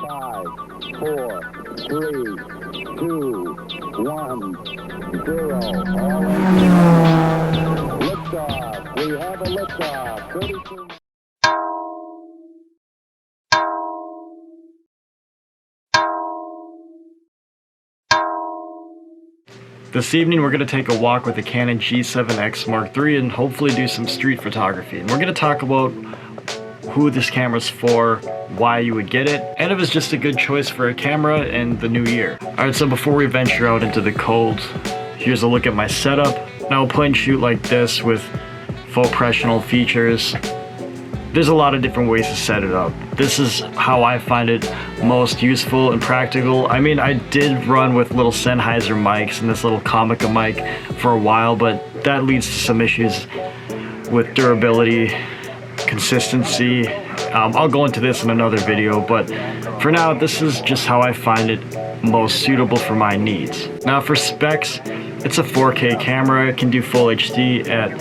5, 4, 3, 2, 1, 0. All engine liftoff. We have a liftoff. 32. This evening we're going to take a walk with the Canon G7X Mark III and hopefully do some street photography. And we're going to talk about who this camera's for, why you would get it, and if it's just a good choice for a camera in the new year. Alright, so before we venture out into the cold, here's a look at my setup. Now a point and shoot like this with full professional features, there's a lot of different ways to set it up. This is how I find it most useful and practical. I mean, I did run with little Sennheiser mics and this little Comica mic for a while, but that leads to some issues with durability, consistency. I'll go into this in another video, but for now, this is just how I find it most suitable for my needs. Now for specs, it's a 4K camera. It can do full HD at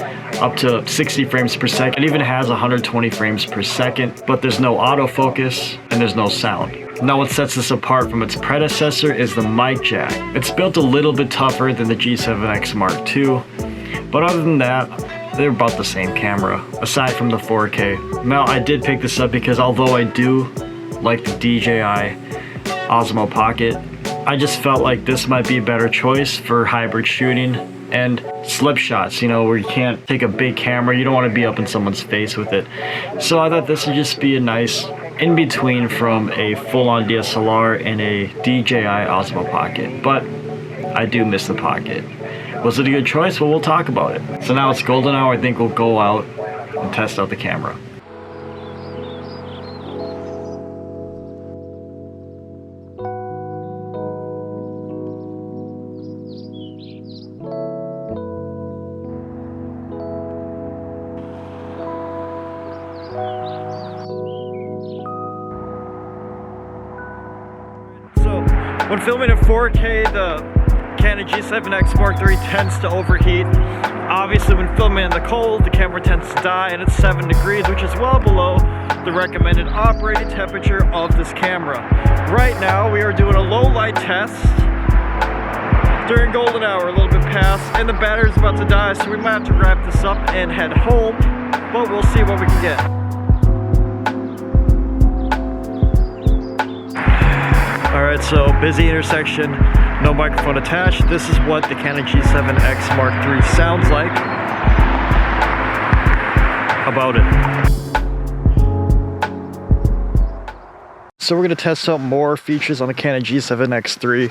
up to 60 frames per second. It even has 120 frames per second, but there's no autofocus and there's no sound. Now what sets this apart from its predecessor is the mic jack. It's built a little bit tougher than the G7X Mark II, but other than that, they're about the same camera, aside from the 4K. Now I did pick this up because although I do like the DJI Osmo Pocket, I just felt like this might be a better choice for hybrid shooting and slip shots, you know, where you can't take a big camera, you don't want to be up in someone's face with it. So I thought this would just be a nice in-between from a full-on DSLR and a DJI Osmo Pocket, but I do miss the Pocket. Was it a good choice? Well, we'll talk about it. So now it's golden hour, I think we'll go out and test out the camera. When filming in 4K, the Canon G7X Mark III tends to overheat. Obviously, when filming in the cold, the camera tends to die, and it's 7 degrees, which is well below the recommended operating temperature of this camera. Right now, we are doing a low light test during golden hour, a little bit past, and the battery's about to die, so we might have to wrap this up and head home, but we'll see what we can get. Alright, so busy intersection, no microphone attached. This is what the Canon G7X Mark III sounds like. About it. So we're going to test out more features on the Canon G7X III.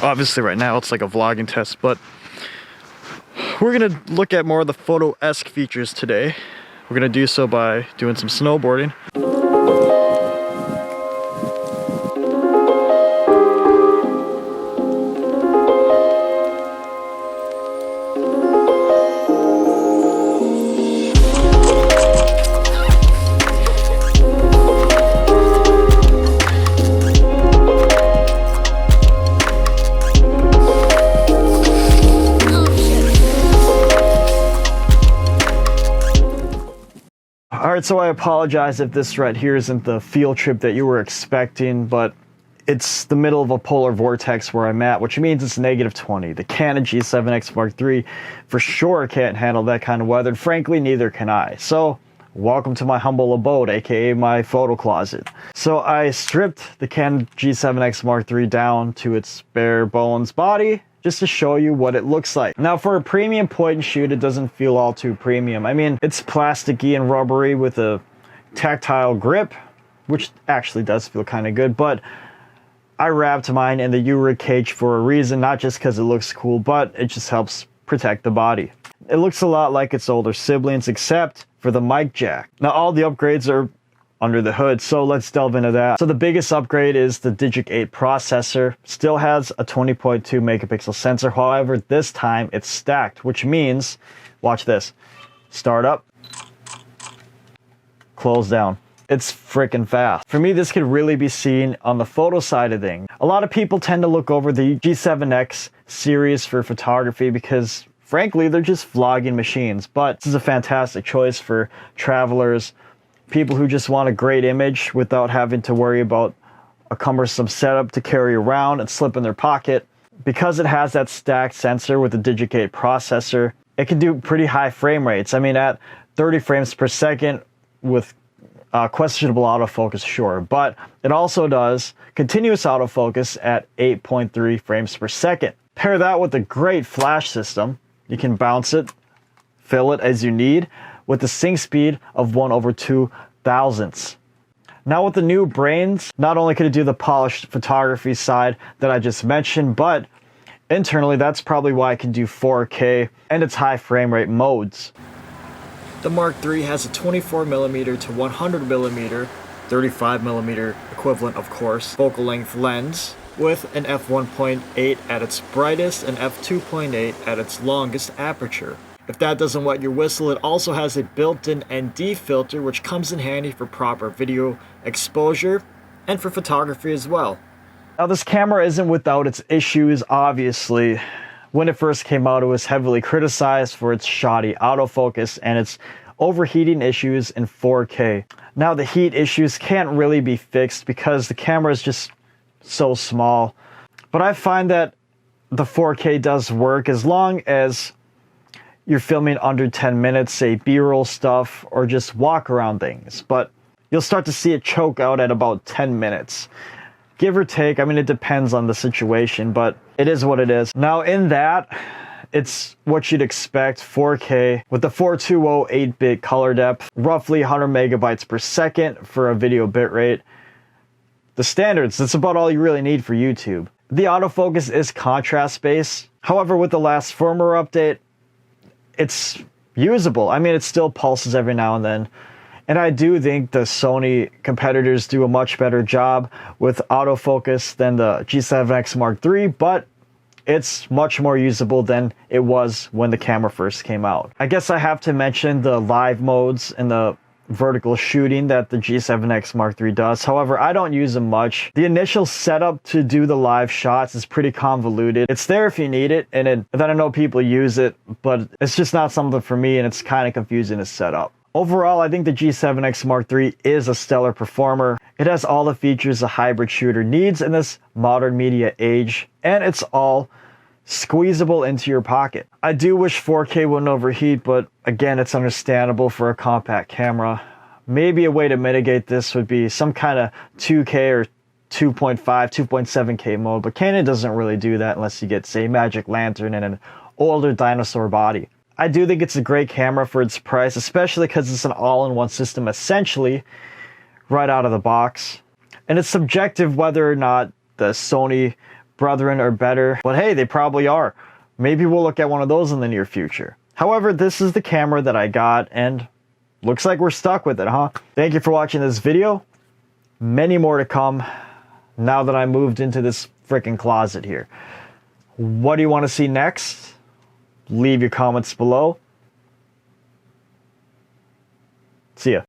Obviously right now it's like a vlogging test, but we're going to look at more of the photo-esque features today. We're going to do so by doing some snowboarding. Alright, so I apologize if this right here isn't the field trip that you were expecting, but it's the middle of a polar vortex where I'm at, which means it's -20. The Canon G7X Mark III for sure can't handle that kind of weather, and frankly, neither can I. So, welcome to my humble abode, aka my photo closet. So I stripped the Canon G7X Mark III down to its bare bones body, just to show you what it looks like. Now for a premium point and shoot, it doesn't feel all too premium. I mean, it's plasticky and rubbery with a tactile grip, which actually does feel kind of good, but I wrapped mine in the U-rig cage for a reason, not just because it looks cool, but it just helps protect the body. It looks a lot like its older siblings, except for the mic jack. Now all the upgrades are under the hood, so let's delve into that. So the biggest upgrade is the Digic 8 processor. Still has a 20.2 megapixel sensor, however this time it's stacked, which means, watch this, start up, close down. It's freaking fast. For me, this could really be seen on the photo side of things. A lot of people tend to look over the G7X series for photography because frankly, they're just vlogging machines, but this is a fantastic choice for travelers, people who just want a great image without having to worry about a cumbersome setup to carry around and slip in their pocket. Because it has that stacked sensor with a Digicade processor, it can do pretty high frame rates. I mean, at 30 frames per second with questionable autofocus, sure, but it also does continuous autofocus at 8.3 frames per second. Pair that with a great flash system. You can bounce it, fill it as you need, with a sync speed of 1/2000. Now with the new brains, not only could it do the polished photography side that I just mentioned, but internally that's probably why it can do 4K and its high frame rate modes. The Mark III has a 24mm to 100mm, 35mm equivalent of course, focal length lens with an f1.8 at its brightest and f2.8 at its longest aperture. If that doesn't wet your whistle, it also has a built-in ND filter which comes in handy for proper video exposure and for photography as well. Now this camera isn't without its issues, obviously. When it first came out, it was heavily criticized for its shoddy autofocus and its overheating issues in 4K. Now the heat issues can't really be fixed because the camera is just so small. But I find that the 4K does work as long as you're filming under 10 minutes, say B-roll stuff or just walk around things. But you'll start to see it choke out at about 10 minutes. Give or take, I mean, it depends on the situation, but it is what it is. Now in that, it's what you'd expect, 4K with the 420 8-bit color depth, roughly 100 megabytes per second for a video bitrate. The standards, that's about all you really need for YouTube. The autofocus is contrast based. However, with the last firmware update, it's usable. I mean, it still pulses every now and then. And I do think the Sony competitors do a much better job with autofocus than the G7X Mark III, but it's much more usable than it was when the camera first came out. I guess I have to mention the live modes and the vertical shooting that the G7X Mark III does. However, I don't use them much. The initial setup to do the live shots is pretty convoluted. It's there if you need it, and then I know people use it, but it's just not something for me, and it's kind of confusing to set up. Overall, I think the G7X Mark III is a stellar performer. It has all the features a hybrid shooter needs in this modern media age, and it's all squeezable into your pocket. I do wish 4K wouldn't overheat, but again, it's understandable for a compact camera. Maybe a way to mitigate this would be some kind of 2K or 2.5, 2.7K mode, but Canon doesn't really do that unless you get, say, Magic Lantern and an older dinosaur body. I do think it's a great camera for its price, especially because it's an all-in-one system essentially right out of the box. And it's subjective whether or not the Sony brethren are better, but hey, they probably are. Maybe we'll look at one of those in the near future. However, this is the camera that I got, and looks like we're stuck with it, huh? Thank you for watching this video. Many more to come now that I moved into this freaking closet here. What do you want to see next? Leave your comments below. See ya.